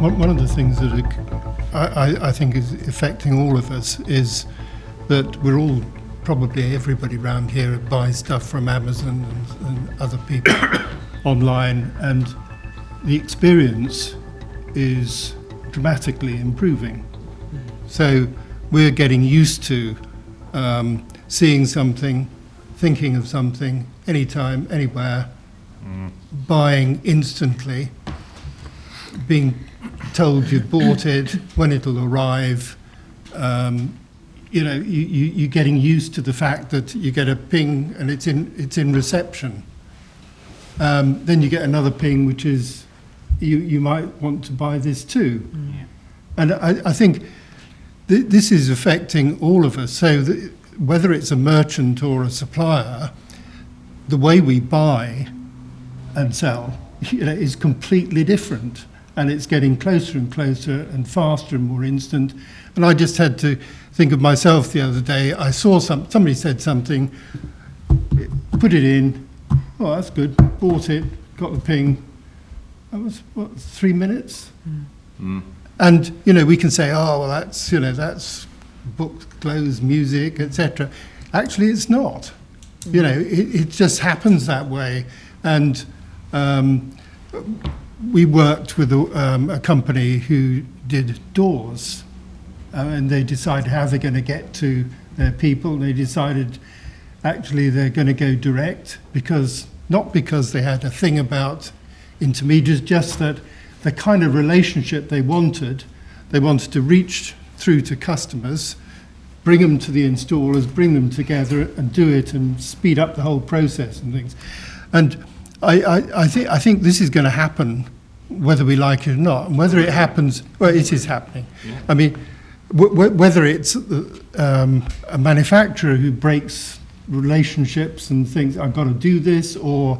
One of the things that I think is affecting all of us is that we're all, probably everybody around here buys stuff from Amazon and other people online, and the experience is dramatically improving. So we're getting used to seeing something, thinking of something, anytime, anywhere, buying instantly, being told you've bought it, when it'll arrive. You're getting used to the fact that you get a ping and it's in reception. Then you get another ping, which is you might want to buy this too. Yeah. And I think this is affecting all of us. So whether it's a merchant or a supplier, the way we buy and sell is completely different. And it's getting closer and closer and faster and more instant. And I just had to think of myself the other day. I saw somebody said something, put it in, oh, that's good, bought it, got the ping. That was, 3 minutes? And, we can say, oh, well, that's books, clothes, music, etc. Actually, it's not. It just happens that way. And we worked with a company who did doors, and they decided how they're going to get to their people. They decided actually they're going to go direct, not because they had a thing about intermediaries, just that the kind of relationship they wanted to reach through to customers, bring them to the installers, bring them together and do it and speed up the whole process and things. And I think this is going to happen whether we like it or not. And whether it happens, well, it is happening. Yeah. I mean, whether it's a manufacturer who breaks relationships and thinks, I've got to do this, or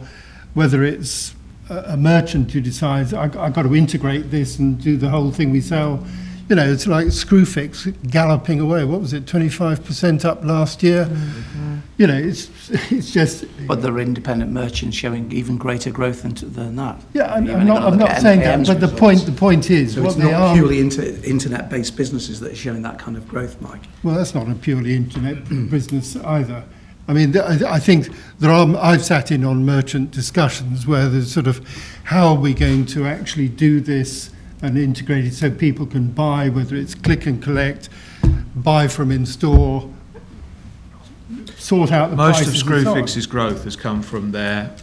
whether it's a merchant who decides, I've got to integrate this and do the whole thing we sell. It's like Screwfix galloping away. What was it, 25% up last year? Mm-hmm. It's just... But there are independent merchants showing even greater growth than that. Yeah, I'm not saying that, but the point is... So it's not purely internet-based businesses that are showing that kind of growth, Mike? Well, that's not a purely internet business either. I mean, I think I've sat in on merchant discussions where there's sort of, how are we going to actually do this and integrate it so people can buy, whether it's click and collect, buy from in-store, sort out the prices. Most of Screwfix's growth has come from their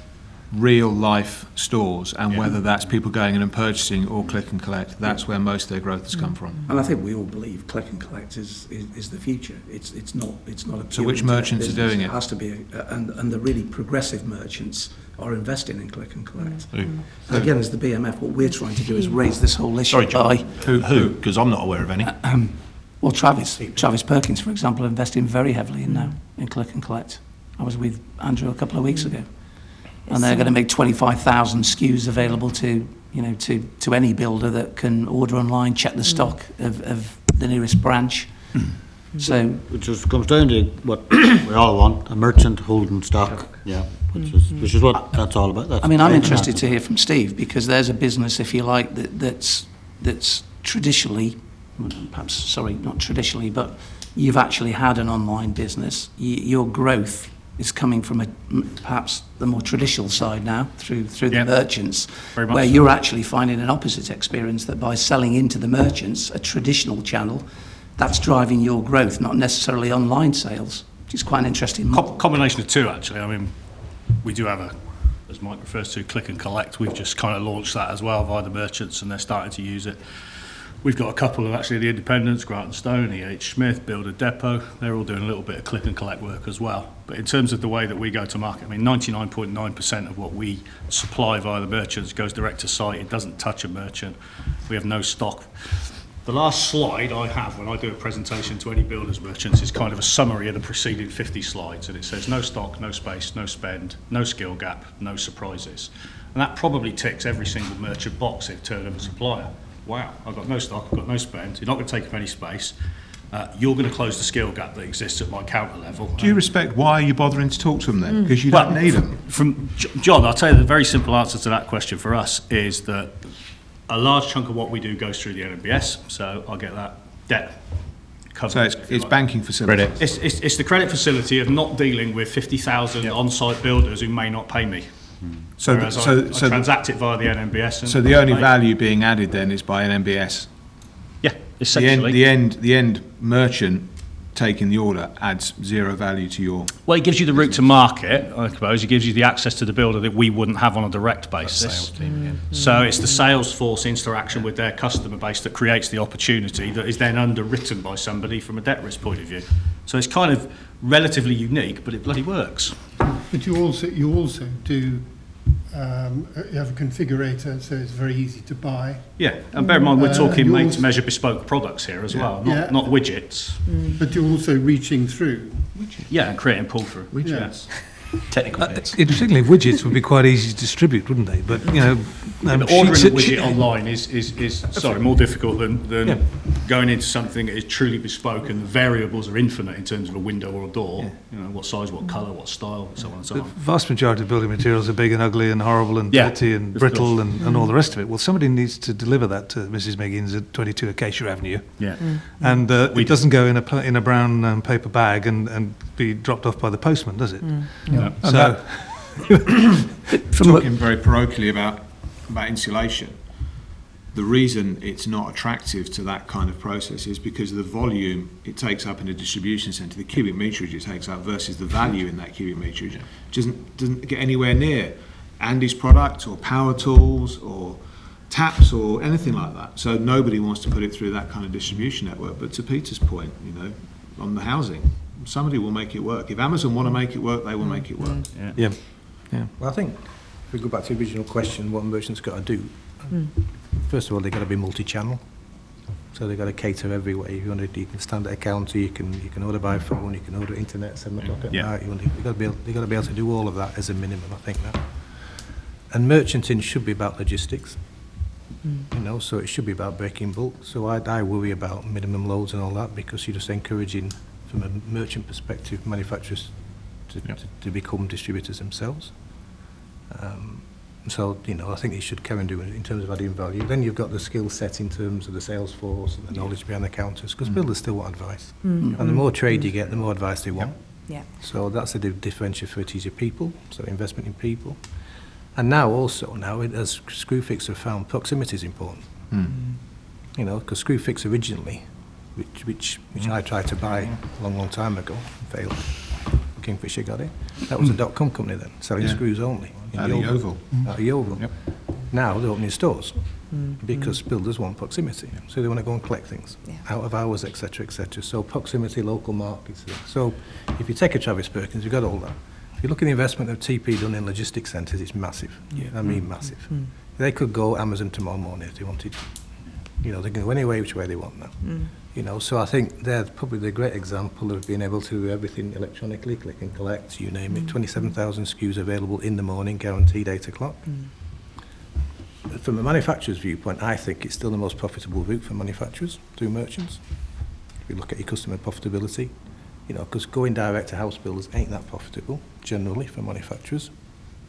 real-life stores, and whether that's people going in and purchasing or click and collect, that's where most of their growth has come from. And I think we all believe click and collect is the future. It's not a. So which merchants business. are doing it? It has to be, and the really progressive merchants are investing in click and collect. Again, as the BMF, what we're trying to do is raise this whole issue. Sorry, John. Who? Because I'm not aware of any. Well, Travis Perkins, for example, investing very heavily in click and collect. I was with Andrew a couple of weeks ago, and they're going to make 25,000 SKUs available to any builder that can order online, check the stock of the nearest branch. So, which just comes down to what we all want: a merchant holding stock. Yeah, which is what that's all about. I'm interested to hear from Steve, because there's a business, if you like, that's traditionally, not traditionally, but you've actually had an online business. Your growth is coming from perhaps the more traditional side now through the merchants, where you're actually finding an opposite experience, that by selling into the merchants, a traditional channel, that's driving your growth, not necessarily online sales, which is quite an interesting combination of two, actually. I mean, we do have as Mike refers to, click and collect. We've just kind of launched that as well via the merchants, and they're starting to use it. We've got a couple of actually the independents, Grant & Stone, E.H. Smith, Builder Depot. They're all doing a little bit of click and collect work as well. But in terms of the way that we go to market, I mean, 99.9% of what we supply via the merchants goes direct to site. It doesn't touch a merchant. We have no stock. The last slide I have when I do a presentation to any builders merchants is kind of a summary of the preceding 50 slides, and it says no stock, no space, no spend, no skill gap, no surprises. And that probably ticks every single merchant box if turn of a supplier. Wow, I've got no stock, I've got no spend, you're not going to take up any space, you're going to close the skill gap that exists at my counter level. Do you respect why you're bothering to talk to them then? Because you don't need them. From John, I'll tell you the very simple answer to that question for us is that a large chunk of what we do goes through the NMBS, so I'll get that debt covered. So it's banking facility. It's the credit facility of not dealing with 50,000 on-site builders who may not pay me. So Whereas I transact it via the NMBS. And so the only value being added then is by NMBS. Yeah, essentially. The end merchant taking the order adds zero value to your. Well, it gives you the route to market, I suppose. It gives you the access to the builder that we wouldn't have on a direct basis. So it's the sales force interaction with their customer base that creates the opportunity that is then underwritten by somebody from a debt risk point of view. So it's kind of relatively unique, but it bloody works. But you also do you have a configurator, so it's very easy to buy. Yeah, and bear in mind we're talking you made-to-measure bespoke products here as well, not widgets. But you're also reaching through. Yeah, and creating pull-through. Widgets. Technical bits. Particularly widgets would be quite easy to distribute, wouldn't they? But, you know... And ordering a widget online is more difficult than going into something that is truly bespoke and the variables are infinite in terms of a window or a door. Yeah. You know, what size, what colour, what style, so on and so The on. vast majority of building materials are big and ugly and horrible and dirty and of brittle course. and all the rest of it. Well, somebody needs to deliver that to Mrs. Miggins at 22 Acacia Avenue. Yeah. And it doesn't go in a brown paper bag and be dropped off by the postman, does it? Yeah. So... Talking very parochially about insulation, the reason it's not attractive to that kind of process is because of the volume it takes up in a distribution centre, the cubic meterage it takes up versus the value in that cubic meterage doesn't get anywhere near Andy's product or power tools or taps or anything like that. So nobody wants to put it through that kind of distribution network. But to Peter's point, you know, on the housing, somebody will make it work. If Amazon want to make it work, they will make it work. Yeah. Well, I think if we go back to the original question, what merchants got to do, first of all, they've got to be multi-channel. So they've got to cater every way. You can stand at a counter, you can order by phone, you can order internet at 7 o'clock at night. They've got to be able to do all of that as a minimum, I think that. And merchanting should be about logistics. You know, so it should be about breaking bulk. So I worry about minimum loads and all that because you're just encouraging, from a merchant perspective, manufacturers to become distributors themselves. So, you know, I think they should carry on doing it in terms of adding value. Then you've got the skill set in terms of the sales force and the knowledge behind the counters, because builders still want advice. And the more trade you get, the more advice they want. Yeah. So that's the differential for it is your people, so investment in people. And now, as Screwfix have found, proximity is important. You know, because Screwfix originally, which I tried to buy a long time ago, failed. Kingfisher got it. That was a .com company then, selling screws only. Out of Yeovil. Out of Yeovil. Yep. Now they're opening stores because builders want proximity. So they want to go and collect things out of hours, etc., etc. So proximity, local markets. So if you take a Travis Perkins, you've got all that. If you look at the investment of TP done in logistics centres, it's massive. I mean massive. They could go Amazon tomorrow morning if they wanted. You know, they can go any way, which way they want now. You know, so I think they're probably the great example of being able to do everything electronically, click and collect, you name it. 27,000 SKUs available in the morning, guaranteed 8 o'clock. From a manufacturer's viewpoint, I think it's still the most profitable route for manufacturers through merchants. If you look at your customer profitability, you know, because going direct to house builders ain't that profitable, generally, for manufacturers.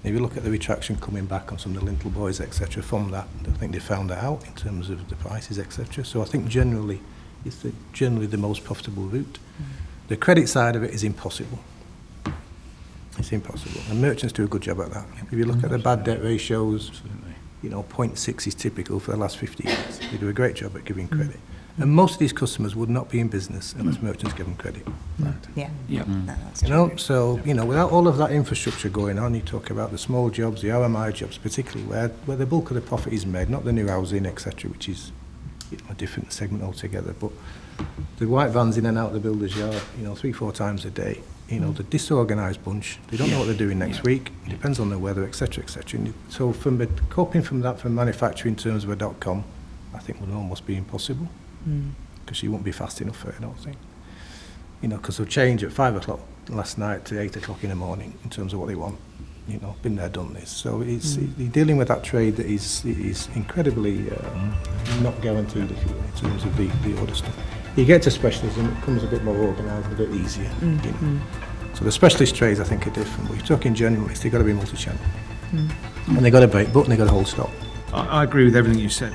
If you look at the retraction coming back on some of the Lintel boys, etc., from that, I think they found that out in terms of the prices, etc. So I think generally, it's generally the most profitable route. The credit side of it is impossible. It's impossible. And merchants do a good job at that. If you look at the bad debt ratios, you know, 0.6 is typical for the last 50 years. They do a great job at giving credit. And most of these customers would not be in business unless merchants give them credit. Yeah. Yeah. No, that's You know, true. so, you know, without all of that infrastructure going on, you talk about the small jobs, the RMI jobs particularly, where the bulk of the profit is made, not the new housing, etc., which is, you know, a different segment altogether. But the white vans in and out of the builder's yard, you know, 3-4 times a day, you know, the disorganised bunch, they don't know what they're doing next week, it depends on the weather, etc., etc. So from coping from that from manufacturing in terms of a .com, I think would almost be impossible, because you won't be fast enough for it, I don't think. You know, because they'll change at 5 o'clock last night to 8 o'clock in the morning in terms of what they want. You know, been there, done this. So it's dealing with that trade that is incredibly not guaranteed, if you will, in terms of the other stuff. You get to specialism, it becomes a bit more organised, a bit easier. You know. So the specialist trades, I think, are different. But you're talking generalists, they've got to be multi-channel. And they've got to break, but they've got to hold stock. I agree with everything you said.